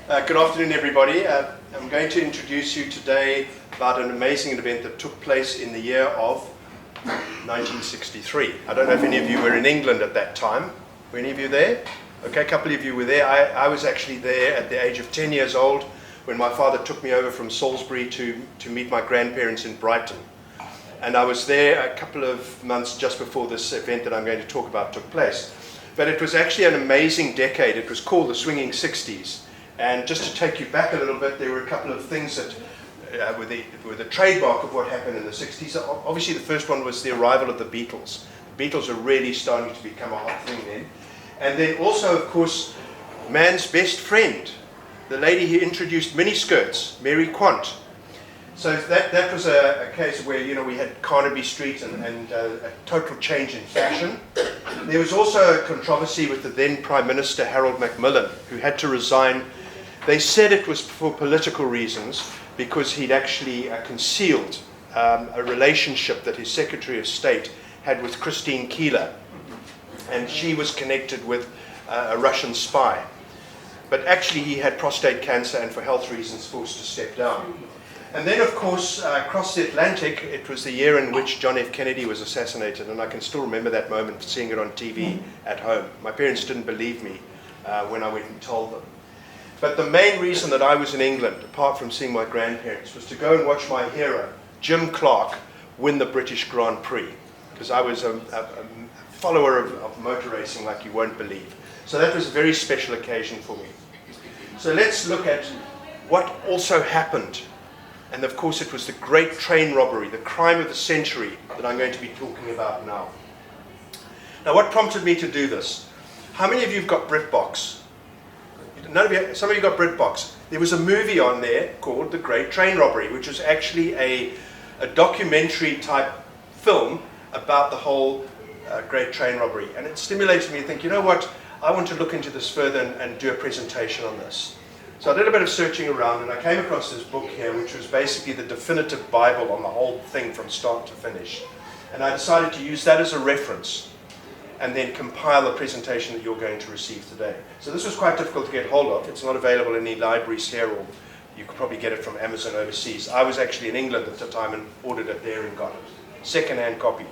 Good afternoon, everybody. I'm going to introduce you today about an amazing event that took place in the year of 1963. I don't know if any of you were in England at that time. Were any of you there? Okay, a couple of you were there. I was actually there at the age of 10 years old when my father took me over from Salisbury to meet my grandparents in Brighton. And I was there a couple of months just before this event that I'm going to talk about took place. But it was actually an amazing decade. It was called the Swinging 60s. And just to take you back a little bit, there were a couple of things that were the trademark of what happened in the 60s. Obviously, the first one was the arrival of the Beatles. The Beatles are really starting to become a hot thing then. And then also, of course, man's best friend, the lady who introduced miniskirts, Mary Quant. So that was a case where, you know, we had Carnaby Street and a total change in fashion. There was also a controversy with the then Prime Minister Harold Macmillan, who had to resign. They said it was for political reasons because he'd actually concealed a relationship that his Secretary of State had with Christine Keeler, and she was connected with a Russian spy. But actually he had prostate cancer and for health reasons forced to step down. And then, of course, across the Atlantic, it was the year in which John F. Kennedy was assassinated, and I can still remember that moment, seeing it on TV at home. My parents didn't believe me when I went and told them. But the main reason that I was in England, apart from seeing my grandparents, was to go and watch my hero, Jim Clark, win the British Grand Prix, because I was a follower of motor racing like you won't believe. So that was a very special occasion for me. So let's look at what also happened. And of course it was the Great Train Robbery, the crime of the century, that I'm going to be talking about now. Now, what prompted me to do this? How many of you have got BritBox? None of you, some of you got BritBox. There was a movie on there called The Great Train Robbery, which was actually a documentary type film about the whole Great Train Robbery. And it stimulated me to think, you know what, I want to look into this further and do a presentation on this. So I did a bit of searching around and I came across this book here, which was basically the definitive Bible on the whole thing from start to finish. And I decided to use that as a reference and then compile the presentation that you're going to receive today. So this was quite difficult to get hold of. It's not available in any libraries here, or you could probably get it from Amazon overseas. I was actually in England at the time and ordered it there and got it. Second-hand copy.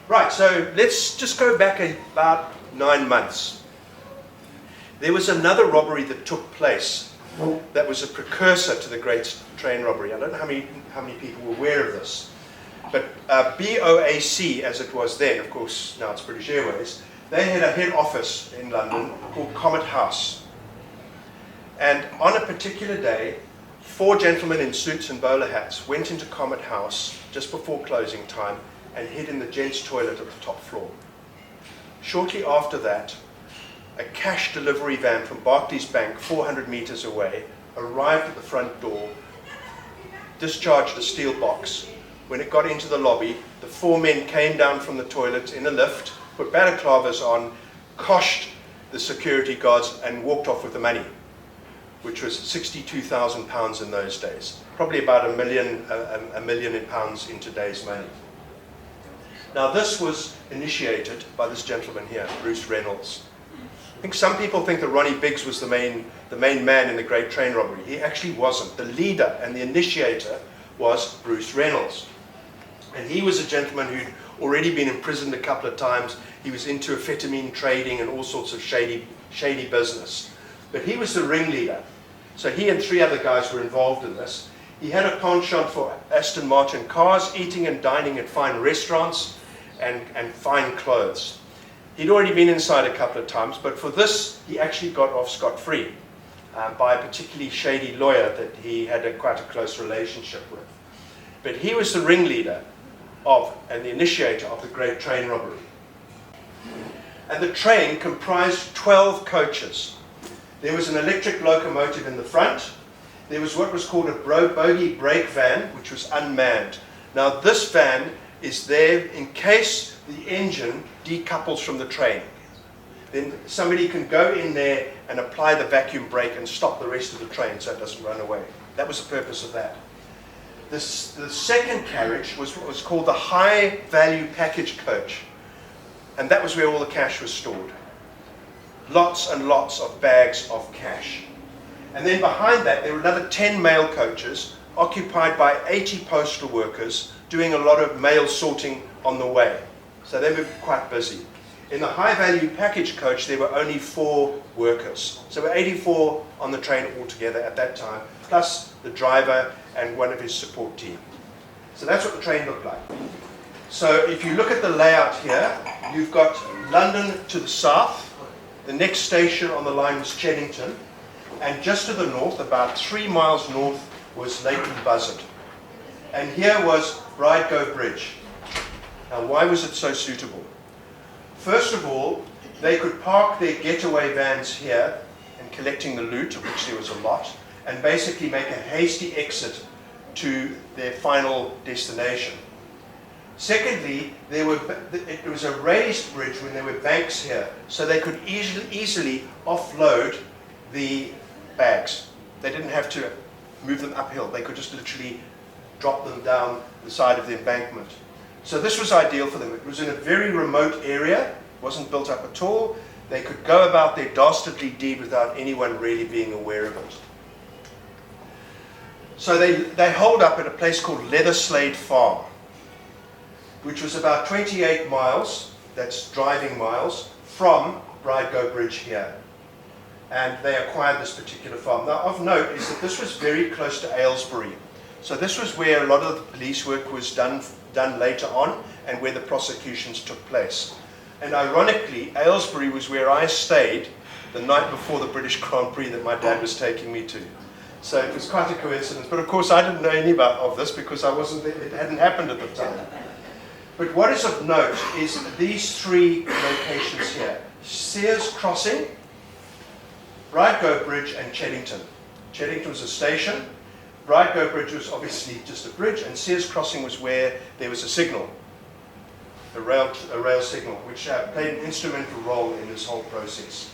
Right, so let's just go back about 9 months. There was another robbery that took place that was a precursor to the Great Train Robbery. I don't know how many people were aware of this. But BOAC, as it was then, of course, now it's British Airways, they had a head office in London called Comet House. And on a particular day, 4 gentlemen in suits and bowler hats went into Comet House just before closing time and hid in the gents' toilet at the top floor. Shortly after that, a cash delivery van from Barclays Bank, 400 meters away, arrived at the front door, discharged a steel box. When it got into the lobby, the 4 men came down from the toilet in a lift, put balaclavas on, coshed the security guards and walked off with the money, which was £62,000 in those days. Probably about a million in pounds in today's money. Now this was initiated by this gentleman here, Bruce Reynolds. I think some people think that Ronnie Biggs was the main man in the Great Train Robbery. He actually wasn't. The leader and the initiator was Bruce Reynolds. And he was a gentleman who'd already been imprisoned a couple of times. He was into amphetamine trading and all sorts of shady business. But he was the ringleader. So he and 3 other guys were involved in this. He had a penchant for Aston Martin cars, eating and dining at fine restaurants and fine clothes. He'd already been inside a couple of times, but for this, he actually got off scot-free by a particularly shady lawyer that he had quite a close relationship with. But he was the ringleader and the initiator of the Great Train Robbery. And the train comprised 12 coaches. There was an electric locomotive in the front. There was what was called a bogie brake van, which was unmanned. Now this van is there in case the engine decouples from the train. Then somebody can go in there and apply the vacuum brake and stop the rest of the train so it doesn't run away. That was the purpose of that. The second carriage was what was called the high value package coach. And that was where all the cash was stored. Lots and lots of bags of cash. And then behind that, there were another 10 mail coaches occupied by 80 postal workers doing a lot of mail sorting on the way. So they were quite busy. In the high-value package coach, there were only 4 workers. So there were 84 on the train altogether at that time, plus the driver and one of his support team. So that's what the train looked like. So if you look at the layout here, you've got London to the south. The next station on the line was Chennington. And just to the north, about 3 miles north, was Leighton Buzzard. And here was Bridego Bridge. Now, why was it so suitable? First of all, they could park their getaway vans here and collecting the loot, of which there was a lot, and basically make a hasty exit to their final destination. Secondly, it was a raised bridge when there were banks here, so they could easily offload the bags. They didn't have to move them uphill. They could just literally drop them down the side of the embankment. So this was ideal for them. It was in a very remote area, wasn't built up at all. They could go about their dastardly deed without anyone really being aware of it. So they holed up at a place called Leatherslade Farm, which was about 28 miles, that's driving miles, from Bridego Bridge here. And they acquired this particular farm. Now, of note is that this was very close to Aylesbury. So this was where a lot of the police work was done later on, and where the prosecutions took place. And ironically, Aylesbury was where I stayed the night before the British Grand Prix that my dad was taking me to. So it was quite a coincidence. But of course, I didn't know any of this because I wasn't there. It hadn't happened at the time. But what is of note is these 3 locations here: Sears Crossing, Bridego Bridge, and Chennington. Chennington was a station. Bridego Bridge was obviously just a bridge, and Sears Crossing was where there was a signal, a rail signal, which played an instrumental role in this whole process.